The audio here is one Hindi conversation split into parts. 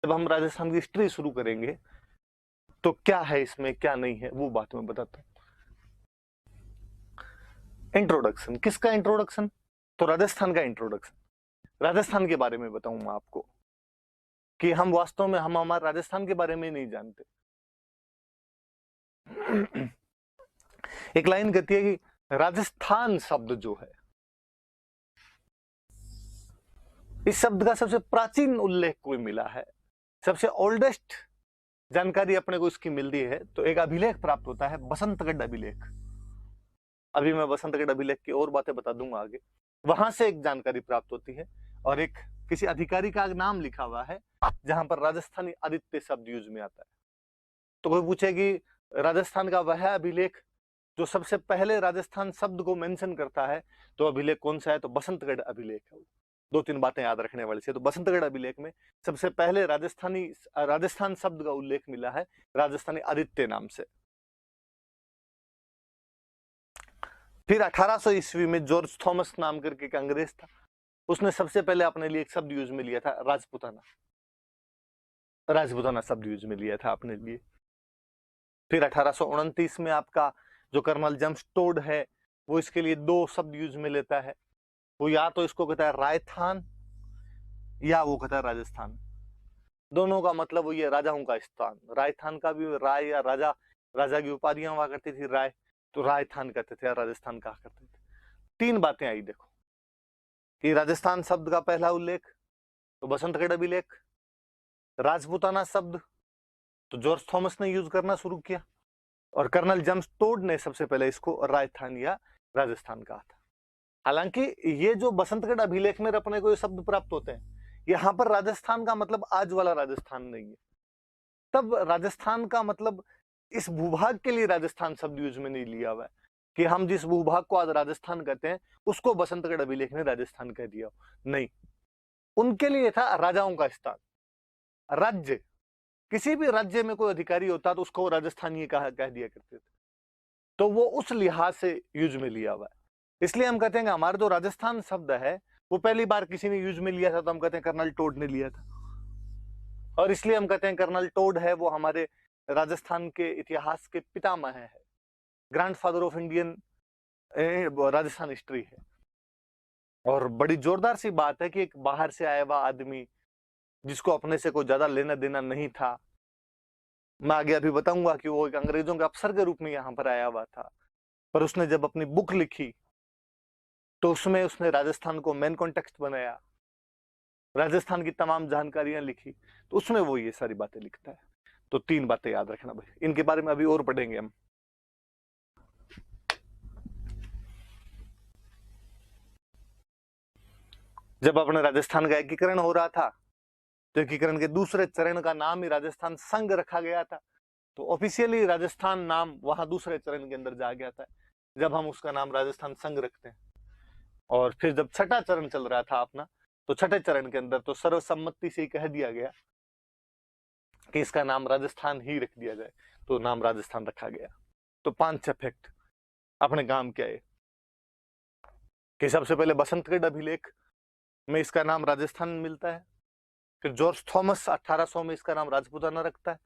जब हम राजस्थान की हिस्ट्री शुरू करेंगे तो क्या है इसमें क्या नहीं है वो बात मैं बताता हूँ। इंट्रोडक्शन, किसका इंट्रोडक्शन? तो राजस्थान का इंट्रोडक्शन। राजस्थान के बारे में बताऊं मैं आपको कि हम वास्तव में हम हमारे राजस्थान के बारे में नहीं जानते। एक लाइन कहती है कि राजस्थान शब्द जो है, इस शब्द का सबसे प्राचीन उल्लेख कोई मिला है, सबसे ओल्डेस्ट जानकारी अपने को इसकी मिलती है तो एक अभिलेख प्राप्त होता है, बसंतगढ़ अभिलेख। अभी मैं बसंतगढ़ अभिलेख की और बातें बता दूंगा आगे। वहां से एक जानकारी प्राप्त होती है और एक किसी अधिकारी का नाम लिखा हुआ है जहां पर राजस्थानी आदित्य शब्द यूज में आता है। तो कोई पूछे कि राजस्थान का वह अभिलेख जो सबसे पहले राजस्थान शब्द को मेंशन करता है तो अभिलेख कौन सा है? तो बसंतगढ़ अभिलेख है। दो तीन बातें याद रखने वाली से। तो बसंतगढ़ अभिलेख में सबसे पहले राजस्थान शब्द का उल्लेख मिला है राजस्थानी आदित्य नाम से। फिर 1800 ईस्वी में जॉर्ज थॉमस नाम करके एक अंग्रेज था, उसने सबसे पहले अपने लिए एक शब्द यूज में लिया था, राजपुताना। राजपुताना शब्द यूज में लिया था अपने लिए। फिर 1829 में आपका जो कर्नल जेम्स टोड है वो इसके लिए दो शब्द यूज में लेता है। वो या तो इसको कहता है रायथान या वो कहता है राजस्थान। दोनों का मतलब वो ये राजाओं का स्थान। रायथान का भी राय या राजा, राजा की उपाधियां हुआ करती थी राय, तो राजस्थान कहते थे, राजस्थान कहा करते थे। तीन बातें आई देखो कि राजस्थान शब्द का पहला उल्लेख तो बसंतगढ़ अभिलेख, राजपूताना शब्द तो जॉर्ज थॉमस ने यूज करना शुरू किया और कर्नल जेम्स टोड ने सबसे पहले इसको राजस्थान या राजस्थान कहा था। हालांकि ये जो बसंतगढ़ अभिलेख में अपने को ये शब्द प्राप्त होते हैं, यहाँ पर राजस्थान का मतलब आज वाला राजस्थान नहीं है। तब राजस्थान का मतलब इस भूभाग के लिए राजस्थान शब्द यूज में नहीं लिया हुआ है कि हम जिस भूभाग को आज राजस्थान कहते हैं उसको बसंतगढ़ अभिलेख ने राजस्थान कह दिया। नहीं, उनके लिए था राजाओं का स्थान, राज्य। किसी भी राज्य में कोई अधिकारी होता तो उसको राजस्थानी कह दिया करते थे। तो वो उस लिहाज से यूज में लिया हुआ है। इसलिए हम कहते हैं कि हमारा जो राजस्थान शब्द है वो पहली बार किसी ने यूज में लिया था तो हम कहते हैं कर्नल टोड ने लिया था। और इसलिए हम कहते हैं कर्नल टोड है वो हमारे राजस्थान के इतिहास के पितामह है, grandfather of Indian Rajasthan history है। और बड़ी जोरदार सी बात है कि एक बाहर से आया हुआ आदमी जिसको अपने से कोई ज्यादा लेना देना नहीं था, मैं आगे अभी बताऊंगा कि वो एक अंग्रेजों के अफसर के रूप में यहाँ पर आया हुआ था, पर उसने जब अपनी बुक लिखी तो उसमें उसने राजस्थान को मेन कॉन्टेक्स्ट बनाया, राजस्थान की तमाम जानकारियां लिखी, तो उसमें वो ये सारी बातें लिखता है। तो तीन बातें याद रखना भाई, इनके बारे में अभी और पढ़ेंगे हम। जब अपने राजस्थान का एकीकरण हो रहा था तो एकीकरण के दूसरे चरण का नाम ही राजस्थान संघ रखा गया था। तो ऑफिशियली राजस्थान नाम वहां दूसरे चरण के अंदर जा गया था जब हम उसका नाम राजस्थान संघ रखते हैं। और फिर जब छठा चरण चल रहा था अपना, तो छठे चरण के अंदर तो सर्वसम्मति से ही कह दिया गया कि इसका नाम राजस्थान ही रख दिया जाए, तो नाम राजस्थान रखा गया। तो 5-6 फैक्ट अपने काम के आए कि सबसे पहले बसंतगढ़ अभिलेख में इसका नाम राजस्थान मिलता है। फिर जॉर्ज थॉमस 1800 में इसका नाम राजपूताना रखता है।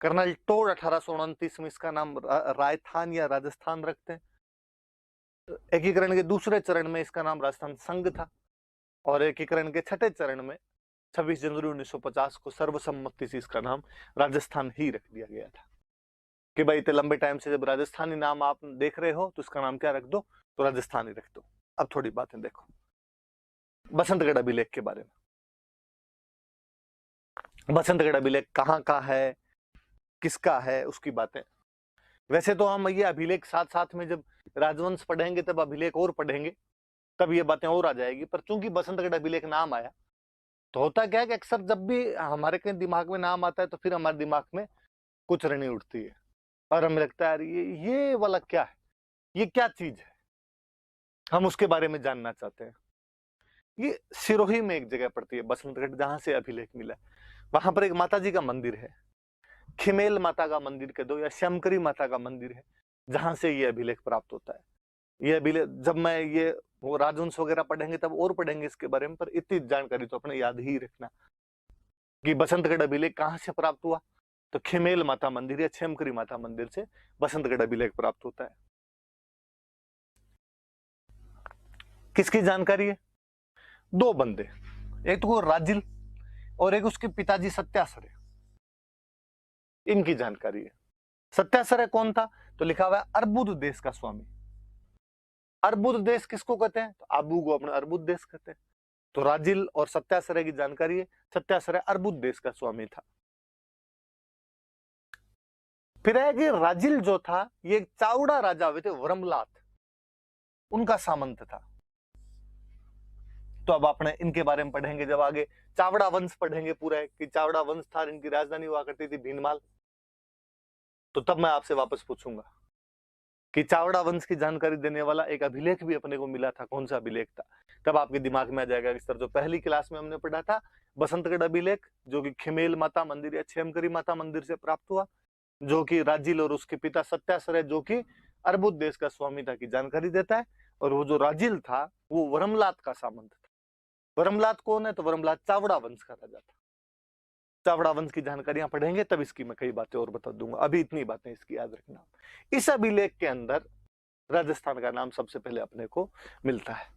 कर्नल टोड 1829 में इसका नाम रायथान या राजस्थान रखते हैं। एकीकरण के दूसरे चरण में इसका नाम राजस्थान संघ था और एकीकरण के छठे चरण में 26 जनवरी 1950 को सर्वसम्मति से इसका नाम राजस्थान ही रख दिया गया था कि भाई इतने लंबे टाइम से जब राजस्थानी नाम आप देख रहे हो तो इसका नाम क्या रख दो? तो राजस्थानी रख दो। अब थोड़ी बातें देखो बसंतगढ़ अभिलेख के बारे में। बसंतगढ़ अभिलेख कहाँ का है, किसका है, उसकी बातें। वैसे तो हम ये अभिलेख साथ साथ में जब राजवंश पढ़ेंगे तब अभिलेख और पढ़ेंगे, तब ये बातें और आ जाएगी। पर चूंकि बसंतगढ़ अभिलेख नाम आया तो होता क्या है कि अक्सर जब भी हमारे कहीं दिमाग में नाम आता है तो फिर हमारे दिमाग में कुछ रणनी उठती है और हमें लगता है ये वाला क्या है, ये क्या चीज है, हम उसके बारे में जानना चाहते हैं। ये सिरोही में एक जगह पड़ती है बसंतगढ़, जहां से अभिलेख मिला है। वहां पर एक माता जी का मंदिर है, खिमेल माता का मंदिर कह दो या श्यामकरी माता का मंदिर है, जहां से ये अभिलेख प्राप्त होता है। ये अभिलेख जब मैं ये वो राजवंश वगैरह पढ़ेंगे तब और पढ़ेंगे इसके बारे में, पर इतनी जानकारी तो अपने याद ही रखना कि बसंतगढ़ अभिलेख कहां से प्राप्त हुआ, तो खिमेल माता मंदिर या छेमकरी माता मंदिर से बसंतगढ़ अभिलेख प्राप्त होता है। किसकी जानकारी है? दो बंदे, एक तो राजिल और एक उसके पिताजी सत्यासरे, इनकी जानकारी है। सत्यासरे कौन था? तो लिखा हुआ है अर्बुद देश का स्वामी। अर्बुद देश किसको कहते हैं? तो आबू को अपने अर्बुद देश कहते हैं। तो राजिल और सत्यासरे की जानकारी है, सत्यासरे अर्बुद देश का स्वामी था। फिर है कि राजिल जो था ये चावड़ा राजा हुए थे वरमलात, उनका सामंत था। तो अब आपने इनके बारे में पढ़ेंगे जब आगे चावड़ा वंश पढ़ेंगे पूरा, कि चावड़ा वंश था, इनकी राजधानी हुआ करती थी भीनमाल। तो तब मैं आपसे वापस पूछूंगा कि चावड़ा वंश की जानकारी देने वाला एक अभिलेख भी अपने को मिला था, कौन सा अभिलेख था? तब आपके दिमाग में आ जाएगा इस तरह जो पहली क्लास में हमने पढ़ा था बसंतगढ़ अभिलेख, जो कि खिमेल माता मंदिर या छेमकरी माता मंदिर से प्राप्त हुआ, जो कि राजिल और उसके पिता सत्यासरे जो कि अर्बुद देश का स्वामी था की जानकारी देता है। और वो जो राजिल था वो वरमलात का सामंत था। वरमलात कौन है? तो वरमलात चावड़ा वंश का राजा था। चावड़ा वंश की जानकारियां पढ़ेंगे तब इसकी मैं कई बातें और बता दूंगा, अभी इतनी बातें इसकी याद रखना। इस अभिलेख के अंदर राजस्थान का नाम सबसे पहले अपने को मिलता है।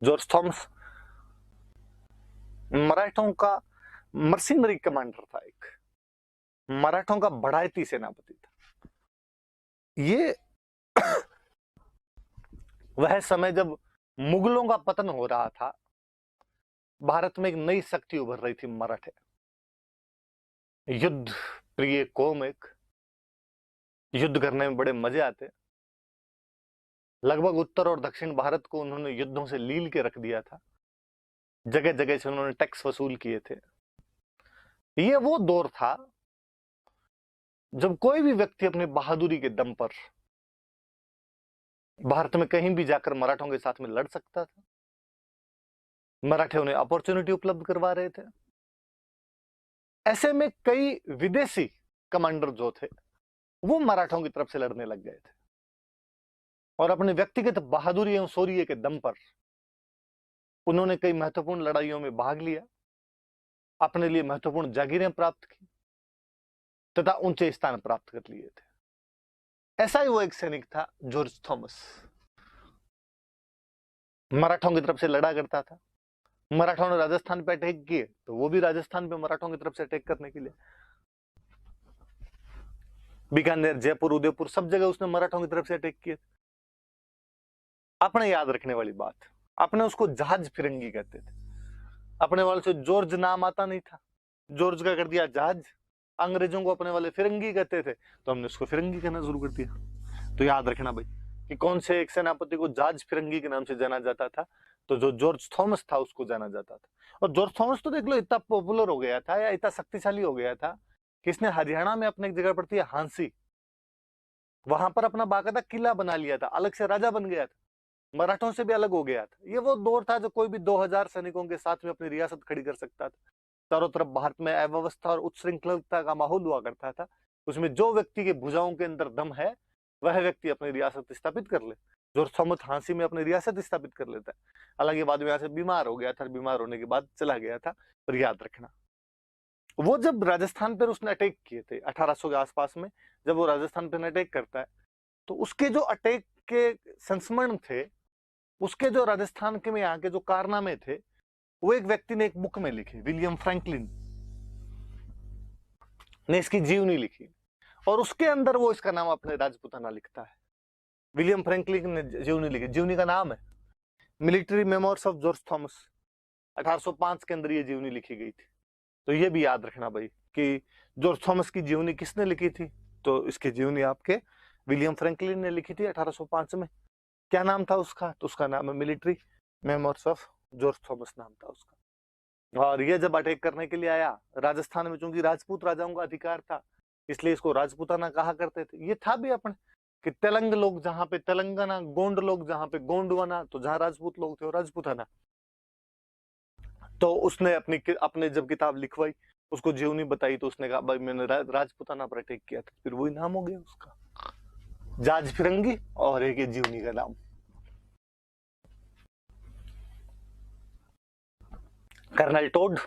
जॉर्ज थॉमस मराठों का मर्सिनरी कमांडर था, एक मराठों का बढ़ाती सेनापति था। ये वह समय जब मुगलों का पतन हो रहा था, भारत में एक नई शक्ति उभर रही थी मराठे, युद्ध प्रिय कौम, एक युद्ध करने में बड़े मजे आते। लगभग उत्तर और दक्षिण भारत को उन्होंने युद्धों से लील के रख दिया था, जगह जगह से उन्होंने टैक्स वसूल किए थे। ये वो दौर था जब कोई भी व्यक्ति अपनी बहादुरी के दम पर भारत में कहीं भी जाकर मराठों के साथ में लड़ सकता था। मराठे उन्हें अपॉर्चुनिटी उपलब्ध करवा रहे थे। ऐसे में कई विदेशी कमांडर जो थे वो मराठों की तरफ से लड़ने लग गए थे और अपने व्यक्तिगत बहादुरी एवं शौर्य के दम पर उन्होंने कई महत्वपूर्ण लड़ाइयों में भाग लिया, अपने लिए महत्वपूर्ण जागीरें प्राप्त की तथा ऊंचे स्थान प्राप्त कर लिए थे। ऐसा ही वो एक सैनिक था जॉर्ज थॉमस, मराठों की तरफ से लड़ा करता था। मराठों ने राजस्थान पे अटैक किए तो वो भी राजस्थान पे मराठों की तरफ से अटैक करने के लिए, बीकानेर, जयपुर, उदयपुर सब जगह उसने मराठों की तरफ से अटैक किए। अपने याद रखने वाली बात, अपने उसको जहाज फिरंगी कहते थे। अपने वाले से जॉर्ज नाम आता नहीं था, जॉर्ज का कर दिया जहाज। अंग्रेजों को अपने वाले फिरंगी कहते थे तो हमने उसको फिरंगी कहना शुरू कर दिया। तो याद रखना भाई कि कौन से एक सेनापति को जहाज फिरंगी के नाम से जाना जाता था, तो जो जॉर्ज थॉमस था उसको जाना जाता था। और जॉर्ज थॉमस तो देख लो इतना पॉपुलर हो गया था या इतना शक्तिशाली हो गया था कि इसने हरियाणा में अपने एक जगह पड़ती है हांसी, वहां पर अपना बाकायदा किला बना लिया था, अलग से राजा बन गया था, मराठों से भी अलग हो गया था। ये वो दौर था जो कोई भी 2000 सैनिकों के साथ में अपनी रियासत खड़ी कर सकता था। चारों तरफ भारत में अव्यवस्था और उच्छृंखलता का माहौल हुआ करता था। उसमें जो व्यक्ति के भुजाओं के अंदर दम है वह व्यक्ति अपनी रियासत स्थापित कर ले। जॉर्ज थॉमस हांसी में अपनी रियासत स्थापित कर लेता है। हालांकि बाद में यहाँ से बीमार हो गया था, बीमार होने के बाद चला गया था। पर याद रखना वो जब राजस्थान पर उसने अटैक किए थे 1800 के आसपास में, जब वो राजस्थान पर अटैक करता है तो उसके जो अटैक के संस्मरण थे, उसके जो राजस्थान के में यहाँ के जो कारनामे थे, वो एक व्यक्ति ने एक बुक में लिखे, विलियम फ्रैंकलिन ने इसकी जीवनी लिखी और उसके अंदर वो इसका नाम अपने राजपुताना लिखता है। विलियम फ्रैंकलिन ने जीवनी लिखी, जीवनी का नाम है military memoirs of George Thomas. 1805 के अंदर ये जीवनी लिखी गई थी। तो ये भी याद रखना भाई कि जॉर्ज थॉमस की जीवनी किसने लिखी थी, तो इसकी जीवनी आपके विलियम फ्रैंकलिन ने लिखी थी 1805 में। क्या नाम था उसका? तो उसका नाम है military memoirs of George Thomas नाम था उसका। और ये जब अटैक करने के लिए आया राजस्थान में, चूंकि राजपूत राजाओं का अधिकार था इसलिए इसको राजपूताना कहा करते थे। ये था भी अपने कि तेलंग लोग जहां पे तेलंगाना, गोंड लोग जहां पे गोंडवाना, तो जहां राजपूत लोग थे वो राजपूताना। तो उसने अपने जब किताब लिखवाई, उसको जीवनी बताई, तो उसने कहा भाई मैंने राजपूताना पर अटैक किया था। फिर वही नाम हो गया उसका, जहाज फिरंगी और एक जीवनी का नाम। कर्नल टोड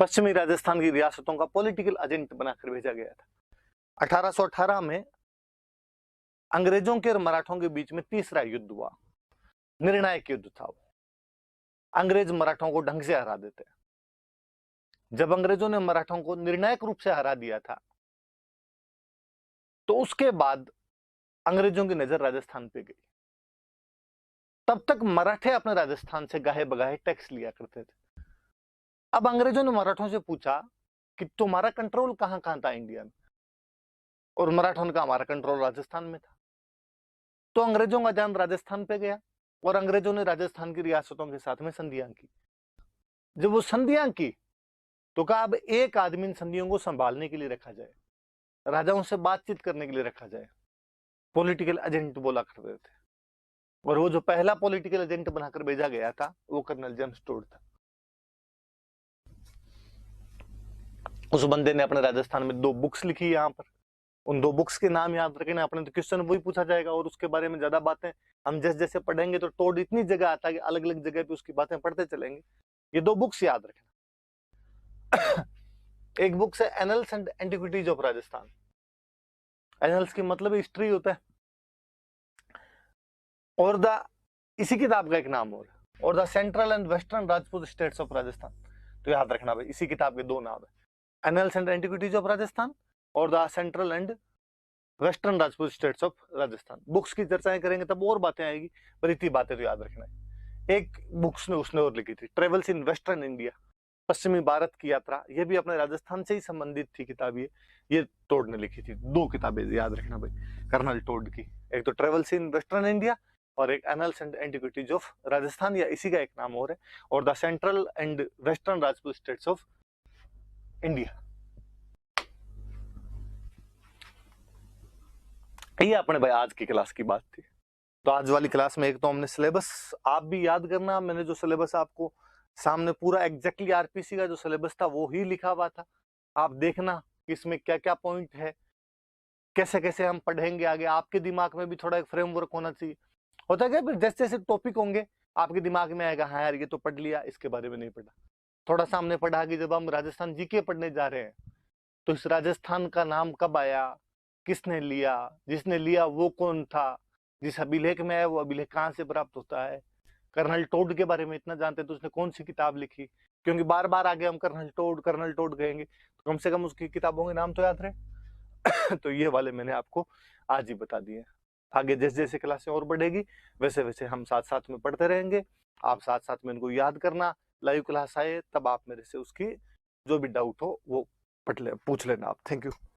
पश्चिमी राजस्थान की रियासतों का पॉलिटिकल एजेंट बनाकर भेजा गया था। 1818 में अंग्रेजों के और मराठों के बीच में तीसरा युद्ध हुआ, निर्णायक युद्ध था वो। अंग्रेज मराठों को ढंग से हरा देते। जब अंग्रेजों ने मराठों को निर्णायक रूप से हरा दिया था, तो उसके बाद अंग्रेजों की नजर राजस्थान पे गई। तब तक मराठे अपने राजस्थान से गाहे बगाहे टैक्स लिया करते थे। अब अंग्रेजों ने मराठों से पूछा कि तुम्हारा कंट्रोल कहां कहां था इंडिया में, और मराठों का हमारा कंट्रोल राजस्थान में था। तो अंग्रेजों का ध्यान राजस्थान पे गया और अंग्रेजों ने राजस्थान की रियासतों के साथ में संधियां की। जब वो संधियां की तो कहा अब एक आदमी इन संधियों को संभालने के लिए रखा जाए, राजाओं से बातचीत करने के लिए रखा जाए। पॉलिटिकल एजेंट बोला करते थे, और वो जो पहला पॉलिटिकल एजेंट बनाकर भेजा गया था वो कर्नल जेम्स टोड था। उस बंदे ने अपने राजस्थान में 2 बुक्स लिखी। यहाँ पर उन 2 बुक्स के नाम याद रखना, अपने तो क्वेश्चन वही पूछा जाएगा और उसके बारे में ज्यादा बातें हम जैसे जैसे पढ़ेंगे तो टोड इतनी जगह आता है कि अलग अलग जगह पे उसकी बातें पढ़ते चलेंगे। ये 2 बुक्स याद रखना। एक बुक से annuls and antiquities of Rajasthan. Annuls की मतलब हिस्ट्री होता है, और द इसी किताब का एक नाम और the central and western Rajput states of Rajasthan. तो याद रखना भाई, इसी किताब के 2 नाम है, annals and antiquities of Rajasthan और the central and western Rajput states of Rajasthan. Books की चर्चाएं करेंगे तब और बातें आएगी, पर इतनी बातें तो याद रखना है। एक बुक्स ने उसने और लिखी थी, ट्रेवल्स इन वेस्टर्न इंडिया, पश्चिमी भारत की यात्रा। ये भी अपने राजस्थान से ही संबंधित थी किताब। ये टोड ने लिखी थी। 2 किताबें याद रखना भाई कर्नल टोड की, एक तो ट्रेवल्स इन वेस्टर्न इंडिया और एक annuls and antiquities of Rajasthan, या इसी का एक नाम और है, और the central and western Rajput states of India. ये अपने भाई आज की क्लास की बात थी। तो आज वाली क्लास में एक तो हमने सिलेबस, आप भी याद करना, मैंने जो सिलेबस आपको सामने पूरा एग्जैक्टली आरपीसी का जो सिलेबस था वो ही लिखा हुआ था। आप देखना इसमें क्या क्या पॉइंट है, कैसे कैसे हम पढ़ेंगे आगे। आपके दिमाग में भी थोड़ा एक फ्रेमवर्क होना चाहिए। होता है क्या, फिर जैसे जैसे टॉपिक होंगे आपके दिमाग में आएगा, हाँ यार ये तो पढ़ लिया, इसके बारे में नहीं पढ़ा। थोड़ा सा हमने पढ़ा कि जब हम राजस्थान जीके पढ़ने जा रहे हैं तो इस राजस्थान का नाम कब आया, किसने लिया, जिसने लिया वो कौन था, जिस अभिलेख में है वो अभिलेख कहाँ से प्राप्त होता है। कर्नल टोड के बारे में इतना जानते तो उसने कौन सी किताब लिखी, क्योंकि बार बार आगे हम कर्नल टोड कहेंगे तो कम से कम उसकी किताबों के नाम तो याद रहे। तो ये वाले मैंने आपको आज ही बता दिए। आगे जैसे जैसे क्लासें और बढ़ेगी वैसे वैसे हम साथ साथ में पढ़ते रहेंगे। आप साथ साथ में इनको याद करना। लाइव क्लास आए तब आप मेरे से उसकी जो भी डाउट हो वो पूछ लेना आप। Thank you.